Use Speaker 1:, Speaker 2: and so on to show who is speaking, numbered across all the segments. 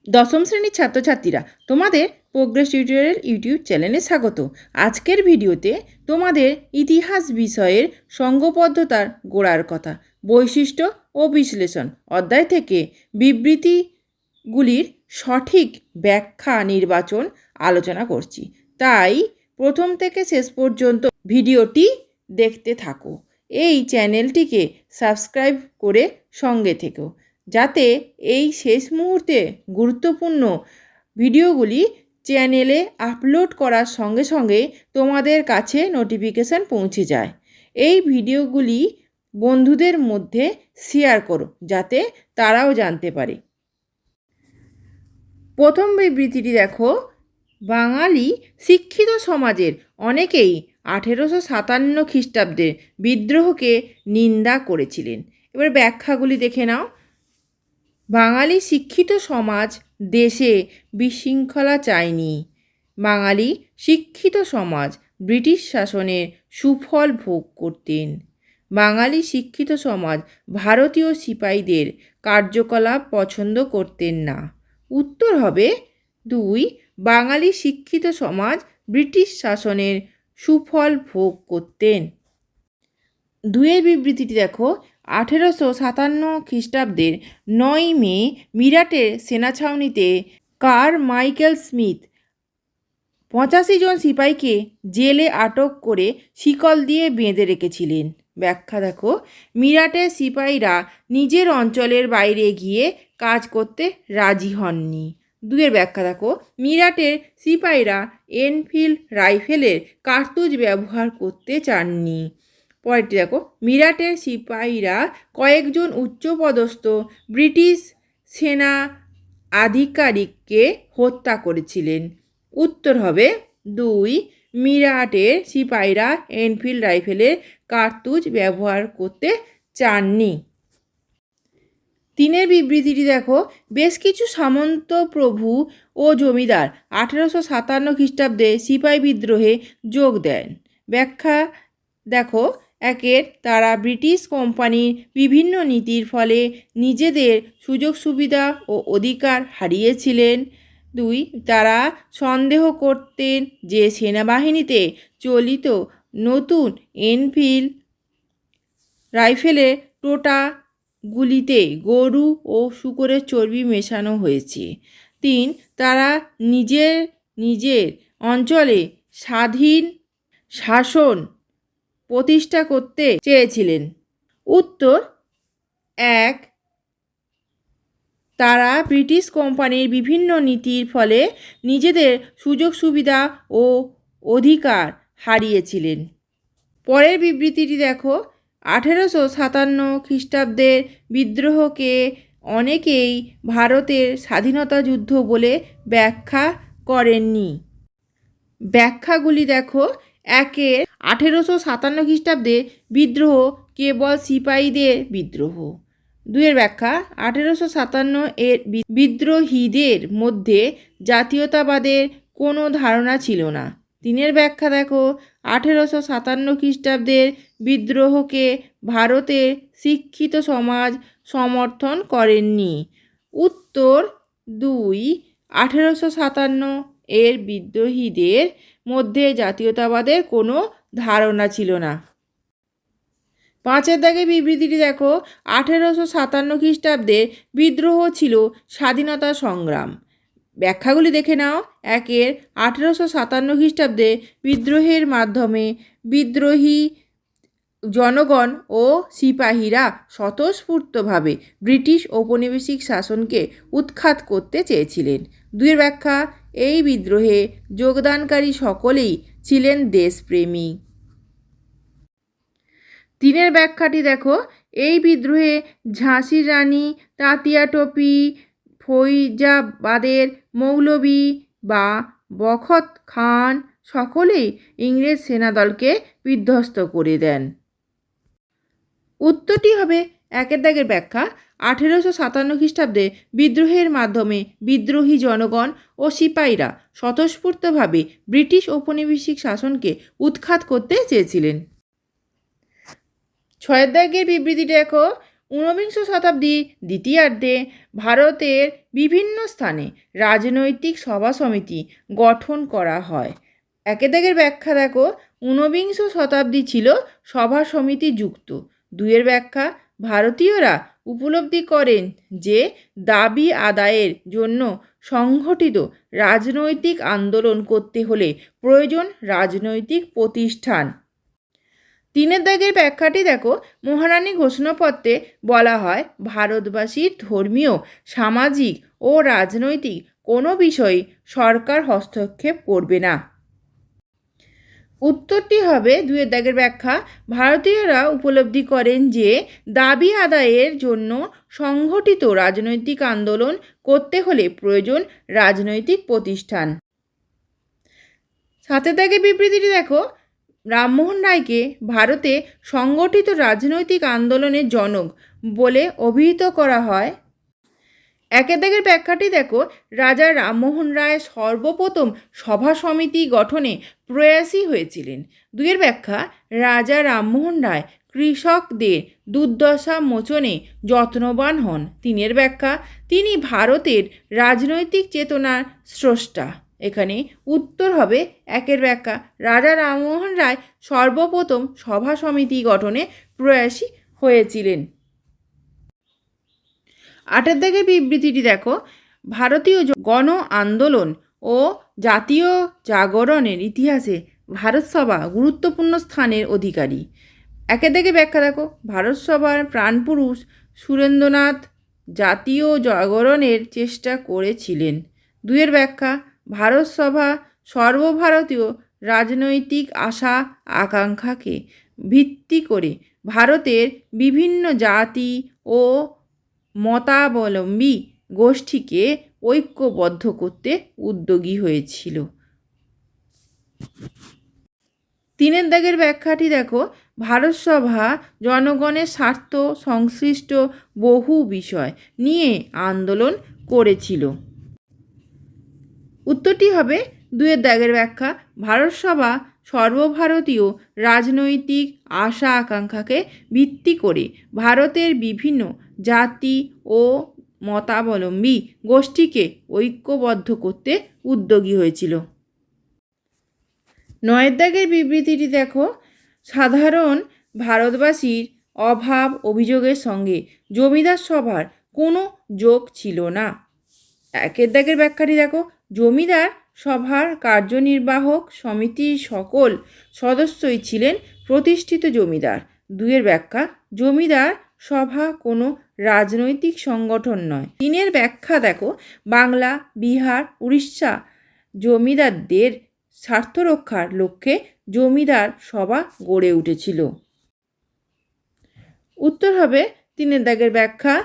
Speaker 1: দশম শ্রেণীর ছাত্রছাত্রীরা, তোমাদের প্রোগ্রেস টিউটোরিয়াল ইউটিউব চ্যানেলে স্বাগত। আজকের ভিডিওতে তোমাদের ইতিহাস বিষয়ের সঙ্ঘবদ্ধতার গোড়ার কথা, বৈশিষ্ট্য ও বিশ্লেষণ অধ্যায় থেকে বিবৃতিগুলির সঠিক ব্যাখ্যা নির্বাচন আলোচনা করছি। তাই প্রথম থেকে শেষ পর্যন্ত ভিডিওটি দেখতে থাকো। এই চ্যানেলটিকে সাবস্ক্রাইব করে সঙ্গে থেকো, যাতে এই শেষ মুহূর্তে গুরুত্বপূর্ণ ভিডিওগুলি চ্যানেলে আপলোড করার সঙ্গে সঙ্গে তোমাদের কাছে নোটিফিকেশান পৌঁছে যায়। এই ভিডিওগুলি বন্ধুদের মধ্যে শেয়ার করো, যাতে তারাও জানতে পারে। প্রথম বিবৃতিটি দেখো, বাঙালি শিক্ষিত সমাজের অনেকেই 1857 খ্রিস্টাব্দে বিদ্রোহকে নিন্দা করেছিলেন। এবার ব্যাখ্যাগুলি দেখে নাও। বাঙালি শিক্ষিত সমাজ দেশে বিশৃঙ্খলা চায়নি। বাঙালি শিক্ষিত সমাজ ব্রিটিশ শাসনের সুফল ভোগ করতেন। বাঙালি শিক্ষিত সমাজ ভারতীয় সিপাহীদের কার্যকলাপ পছন্দ করতেন না। উত্তর হবে 2, বাঙালি শিক্ষিত সমাজ ব্রিটিশ শাসনের সুফল ভোগ করতেন। 2 বিবৃতিটি দেখো, 1857 খ্রিস্টাব্দের 9 মে মিরাটের সেনা ছাউনিতে কারমাইকেল স্মিথ 85 জন সিপাহীকে জেলে আটক করে শিকল দিয়ে বেঁধে রেখেছিলেন। ব্যাখ্যা দেখো, মিরাটের সিপাহীরা নিজের অঞ্চলের বাইরে গিয়ে কাজ করতে রাজি হননি। 2 ব্যাখ্যা দেখো, মিরাটের সিপাহীরা এনফিল্ড রাইফেলের কার্তুজ ব্যবহার করতে চাননি। পরেরটি দেখো, মিরাটের সিপাহীরা কয়েকজন উচ্চপদস্থ ব্রিটিশ সেনা আধিকারিককে হত্যা করেছিলেন। উত্তর হবে 2, মিরাটের সিপাহীরা এনফিল্ড রাইফেলের কার্তুজ ব্যবহার করতে চাননি। 3 বিবৃতিটি দেখো, বেশ কিছু সামন্ত প্রভু ও জমিদার 1857 খ্রিস্টাব্দে সিপাহী বিদ্রোহে যোগ দেন। ব্যাখ্যা দেখো, 1, তারা ব্রিটিশ কোম্পানির বিভিন্ন নীতির ফলে নিজেদের সুযোগ সুবিধা ও অধিকার হারিয়েছিলেন। 2, তারা সন্দেহ করতেন যে সেনাবাহিনীতে চলিত নতুন এনফিল্ড রাইফেলের টোটাগুলিতে গরু ও শূকরের চর্বি মেশানো হয়েছে। 3, তারা নিজের অঞ্চলে স্বাধীন শাসন প্রতিষ্ঠা করতে চেয়েছিলেন। উত্তর 1, তারা ব্রিটিশ কোম্পানির বিভিন্ন নীতির ফলে নিজেদের সুযোগ সুবিধা ও অধিকার হারিয়েছিলেন। পরের বিবৃতিটি দেখো, 1857 খ্রিস্টাব্দের বিদ্রোহকে অনেকেই ভারতের স্বাধীনতা যুদ্ধ বলে ব্যাখ্যা করেননি। ব্যাখ্যাগুলি দেখো, 1, 1857 খ্রিস্টাব্দে বিদ্রোহ কেবল সিপাহীদের বিদ্রোহ। 2 ব্যাখ্যা, 1857 এর বিদ্রোহীদের মধ্যে জাতীয়তাবাদের কোনো ধারণা ছিল না। 3 ব্যাখ্যা দেখো, 1857 খ্রিস্টাব্দের বিদ্রোহকে ভারতের শিক্ষিত সমাজ সমর্থন করেননি। উত্তর 2, 1857 এর বিদ্রোহীদের মধ্যে জাতীয়তাবাদের কোনো ধারণা ছিল না। 5 দাগে বিবৃতিটি দেখো, 1857 খ্রিস্টাব্দে বিদ্রোহ ছিল স্বাধীনতা সংগ্রাম। ব্যাখ্যাগুলি দেখে নাও। 1, 1857 খ্রিস্টাব্দে বিদ্রোহের মাধ্যমে বিদ্রোহী জনগণ ও সিপাহীরা স্বতঃস্ফূর্তভাবে ব্রিটিশ ঔপনিবেশিক শাসনকে উৎখাত করতে চেয়েছিলেন। 2 ব্যাখ্যা, এই বিদ্রোহে যোগদানকারী সকলেই ছিলেন দেশপ্রেমী। 3 ব্যাখ্যাটি দেখো, এই বিদ্রোহে ঝাঁসির রানী, তাঁতিয়া টোপি, ফৈজাবাদের মৌলভী বা বখত খান সকলেই ইংরেজ সেনাদলকে বিধ্বস্ত করে দেন। উত্তরটি হবে 1 দাগের ব্যাখ্যা, 1857 খ্রিস্টাব্দে বিদ্রোহের মাধ্যমে বিদ্রোহী জনগণ ও সিপাহীরা স্বতঃস্ফূর্তভাবে ব্রিটিশ ঔপনিবেশিক শাসনকে উৎখাত করতে চেয়েছিলেন। 6 দাগের বিবৃতি দেখো, ঊনবিংশ শতাব্দীর দ্বিতীয়ার্ধে ভারতের বিভিন্ন স্থানে রাজনৈতিক সভা সমিতি গঠন করা হয়। একে দাগের ব্যাখ্যা দেখো, ঊনবিংশ শতাব্দী ছিল সভা সমিতি যুক্ত। দুইয়ের ব্যাখ্যা, ভারতীয়রা উপলব্ধি করেন যে দাবি আদায়ের জন্য সংগঠিত রাজনৈতিক আন্দোলন করতে হলে প্রয়োজন রাজনৈতিক প্রতিষ্ঠান। তিনের দাগের ব্যাখ্যাটি দেখো, মহারানী ঘোষণাপত্রে বলা হয় ভারতবাসীর ধর্মীয়, সামাজিক ও রাজনৈতিক কোনো বিষয়ে সরকার হস্তক্ষেপ করবে না। উত্তরটি হবে দুইয়ের দাগের ব্যাখ্যা, ভারতীয়রা উপলব্ধি করেন যে দাবি আদায়ের জন্য সংগঠিত রাজনৈতিক আন্দোলন করতে হলে প্রয়োজন রাজনৈতিক প্রতিষ্ঠান। সাতের দাগের বিবৃতিটি দেখো, রামমোহন রায়কে ভারতে সংগঠিত রাজনৈতিক আন্দোলনের জনক বলে অভিহিত করা হয়। একের দাগের ব্যাখ্যাটি দেখো, রাজা রামমোহন রায় সর্বপ্রথম সভা সমিতি গঠনে প্রয়াসী হয়েছিলেন। দুইয়ের ব্যাখ্যা, রাজা রামমোহন রায় কৃষকদের দুর্দশা মোচনে যত্নবান হন। তিনের ব্যাখ্যা, তিনি ভারতের রাজনৈতিক চেতনার স্রষ্টা। এখানে উত্তর হবে একের ব্যাখ্যা, রাজা রামমোহন রায় সর্বপ্রথম সভা সমিতি গঠনে প্রয়াসী হয়েছিলেন। আটের দাগের বিবৃতিটি দেখো, ভারতীয় গণ আন্দোলন ও জাতীয় জাগরণের ইতিহাসে ভারতসভা গুরুত্বপূর্ণ স্থানের অধিকারী। একের দাগের ব্যাখ্যা দেখো, ভারতসভার প্রাণপুরুষ সুরেন্দ্রনাথ জাতীয় জাগরণের চেষ্টা করেছিলেন। দুইয়ের ব্যাখ্যা, ভারতসভা সর্বভারতীয় রাজনৈতিক আশা আকাঙ্ক্ষাকে ভিত্তি করে ভারতের বিভিন্ন জাতি ও মতাবলম্বী গোষ্ঠীকে ঐক্যবদ্ধ করতে উদ্যোগী হয়েছিল। তিনের দাগের ব্যাখ্যাটি দেখো, ভারতসভা জনগণের স্বার্থ সংশ্লিষ্ট বহু বিষয় নিয়ে আন্দোলন করেছিল। উত্তরটি হবে দুইয়ের দাগের ব্যাখ্যা, ভারতসভা সর্বভারতীয় রাজনৈতিক আশা আকাঙ্ক্ষাকে ভিত্তি করে ভারতের বিভিন্ন জাতি ও মতাবলম্বী গোষ্ঠীকে ঐক্যবদ্ধ করতে উদ্যোগী হয়েছিল। নয়ের দাগের বিবৃতিটি দেখো, সাধারণ ভারতবাসীর অভাব অভিযোগের সঙ্গে জমিদার সভার কোনো যোগ ছিল না। একের দাগের ব্যাখ্যাটি দেখো, জমিদার সভার কার্যনির্বাহক সমিতির সকল সদস্যই ছিলেন প্রতিষ্ঠিত জমিদার। দুইয়ের ব্যাখ্যা, জমিদার সভা কোনো রাজনৈতিক সংগঠন নয়। তিনের ব্যাখ্যা দেখো, বাংলা, বিহার, উড়িষ্যা জমিদারদের স্বার্থ রক্ষার লক্ষ্যে জমিদার সভা গড়ে উঠেছিল। উত্তর হবে তিনের দাগের ব্যাখ্যা,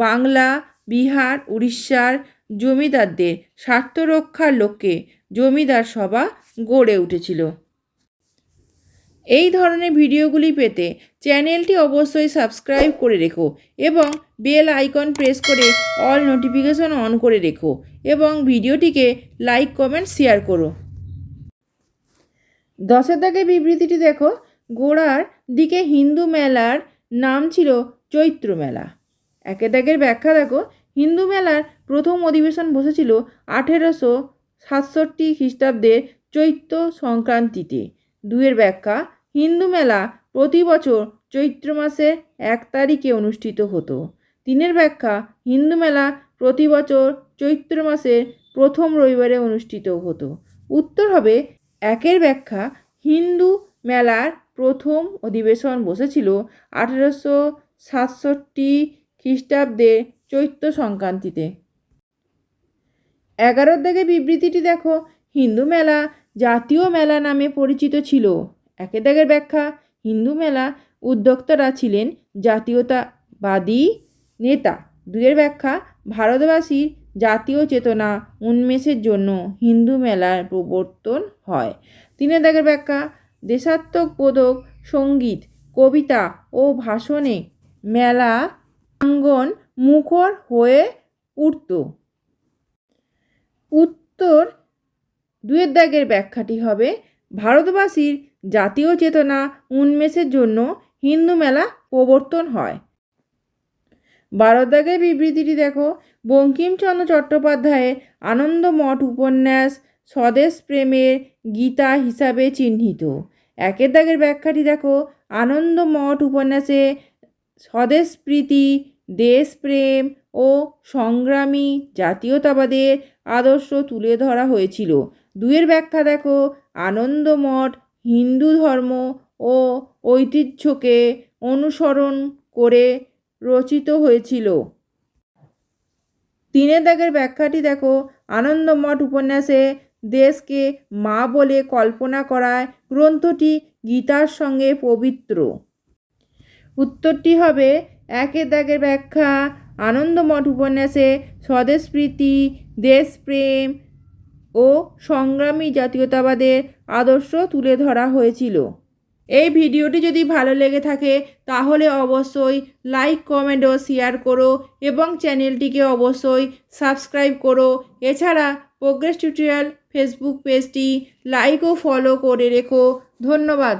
Speaker 1: বাংলা, বিহার, উড়িষ্যার জমিদারদের স্বার্থ রক্ষার লক্ষ্যে জমিদার সভা গড়ে উঠেছিল। এই ধরনের ভিডিওগুলি পেতে চ্যানেলটি অবশ্যই সাবস্ক্রাইব করে রেখো এবং বেল আইকন প্রেস করে অল নোটিফিকেশন অন করে রেখো এবং ভিডিওটিকে লাইক, কমেন্ট, শেয়ার করো। 10 দাগের বিবৃতিটি দেখো, গোড়ার দিকে হিন্দু মেলার নাম ছিল চৈত্র মেলা। একের দাগের ব্যাখ্যা দেখো, হিন্দু মেলার প্রথম অধিবেশন বসেছিল 1867 খ্রিস্টাব্দের চৈত্র সংক্রান্তিতে। দুইয়ের ব্যাখ্যা, হিন্দু মেলা প্রতি বছর চৈত্র মাসের 1 তারিখে অনুষ্ঠিত হতো। তিনের ব্যাখ্যা, হিন্দু মেলা প্রতি বছর চৈত্র মাসের প্রথম রবিবারে অনুষ্ঠিত হতো। উত্তর হবে একের ব্যাখ্যা, হিন্দু মেলার প্রথম অধিবেশন বসেছিল 1867 খ্রিস্টাব্দে চৈত্র সংক্রান্তিতে। 11 দাগের বিবৃতিটি দেখো, হিন্দু মেলা জাতীয় মেলা নামে পরিচিত ছিল। একের দাগের ব্যাখ্যা, হিন্দু মেলা উদ্যোক্তারা ছিলেন জাতীয়তাবাদী নেতা। দুইয়ের ব্যাখ্যা, ভারতবাসীর জাতীয় চেতনা উন্মেষের জন্য হিন্দু মেলার প্রবর্তন হয়। তিনের দাগের ব্যাখ্যা, দেশাত্মবোধক সঙ্গীত, কবিতা ও ভাষণে মেলা প্রাঙ্গণ মুখর হয়ে উঠত। উত্তর দুইয়ের দাগের ব্যাখ্যাটি হবে, ভারতবাসীর জাতীয় চেতনা উন্মেষের জন্য হিন্দু মেলা প্রবর্তন হয়। 12 দাগের বিবৃতিটি দেখো, বঙ্কিমচন্দ্র চট্টোপাধ্যায়ের আনন্দমঠ উপন্যাস স্বদেশ প্রেমের গীতা হিসাবে চিহ্নিত। 1 দাগের ব্যাখ্যাটি দেখো, আনন্দমঠ উপন্যাসে স্বদেশপ্রীতি, দেশপ্রেম ও সংগ্রামী জাতীয়তাবাদের আদর্শ তুলে ধরা হয়েছিল। 2 ব্যাখ্যা দেখো, আনন্দমঠ হিন্দু ধর্ম ও ঐতিহ্যকে অনুসরণ করে রচিত হয়েছিল। 3 দাগের ব্যাখ্যাটি দেখো, আনন্দমঠ উপন্যাসে দেশকে মা বলে কল্পনা করায় গ্রন্থটি গীতার সঙ্গে পবিত্র। উত্তরটি হবে 1 দাগের ব্যাখ্যা, আনন্দমঠ উপন্যাসে স্বদেশপ্রীতি, দেশপ্রেম ও সংগ্রামী জাতীয়তাবাদের আদর্শ তুলে ধরা হয়েছিল। এই ভিডিওটি যদি ভালো লেগে থাকে তাহলে অবশ্যই লাইক, কমেন্ট ও শেয়ার করো এবং চ্যানেলটিকে অবশ্যই সাবস্ক্রাইব করো। এছাড়া প্রোগ্রেস টিউটোরিয়াল ফেসবুক পেজটি লাইক ও ফলো করে রেখো। ধন্যবাদ।